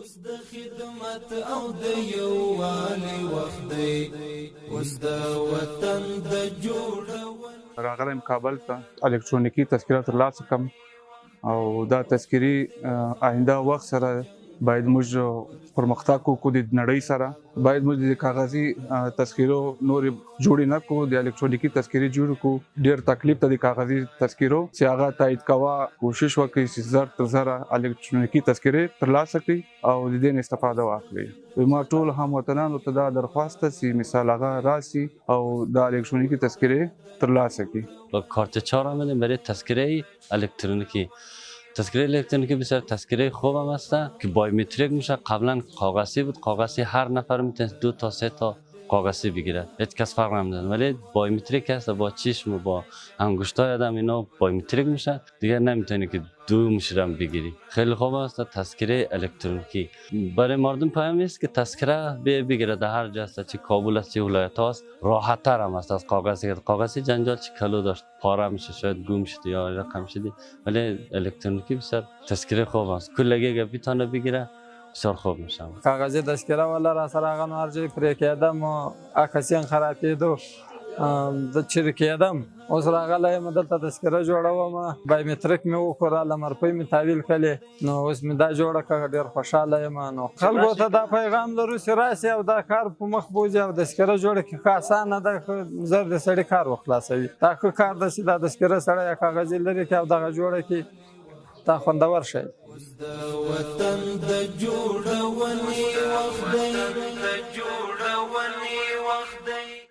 اوس د خدمت او د یووالي وخت دی، اوس د وطن د جوړولو. راغلم کابل ته الکترونیکی تذکره ترلاسه کړم او دا تذکرې آینده وخت سره باید موږ پرمختګ وکړو، د نړۍ سره باید موږ د کاغذي تذکرو نور جوړې نه کړو، د الکترونیکی تذکرې جوړ کړو. ډېر تکلیف ته د کاغذي تذکرو چې هغه تایید کوه، کوشش وکړئ چې زر تر زره الکترونیکی تذکرې ترلاسه کړئ او د دې نه استفاده واخلئ. ما ټول هموطنانو ته دا درخواست ده چې مثال هغه راسي او د الکترونیکی تذکرې ترلاسه کړي. با کارت 4 آمدیم برای تذکره الکترونیکی. تذکره الکترونیکی بسیار تذکره خوب هم است که بایومتریک میشه. قبلا کاغذی بود، کاغذی هر نفر میتونه 2 تا 3 تا کاغذی بگیره، هیچ کس فرق نمیکنه. ولی بایومتریک است، با چشم و با انگشتای آدم اینا بایومتریک میشه، دیگه نمیتونی که 2 مشرم بگیری. خیلی خوب است تذکره الکترونیکی. برای مردم پیام است که تذکره بگیره در هر جا است، چه کابل است چه ولایت است، راحت تر هم است از کاغذی. کاغذی جنجال چه کلو داشت، پاره میشه، شاید گم شد یا رقم شدی. ولی الکترونیکی بسیار تذکره خوب است، کلگی بتونه بگیره، بسیار خوب میشه. کاغذی تذکره ولا را سره هغه نور جای پرې کېدم، عکسیان خرابېدو، د چیرې کېدم. اوس راغلی یم دلته تذکره جوړوم، بایومتریک مې وکړه، لمرپۍ مې تحویل کړې، نو اوس مې دا جوړه کړه، ډېر خوشحاله یم. نو خلکو ته دا پیغام لرو چې راسي او دا کار په مخ بوځي او تذکره جوړه کړي. ښه اسانه ده، زر د سړي کار وخلاصوي. دا ښه کار ده چې دا تذکره سړی یا کاغذي لرې کړي او دغه جوړه کړي، دا خوندور شی. اوس د وطن د جوړونې وخت دی.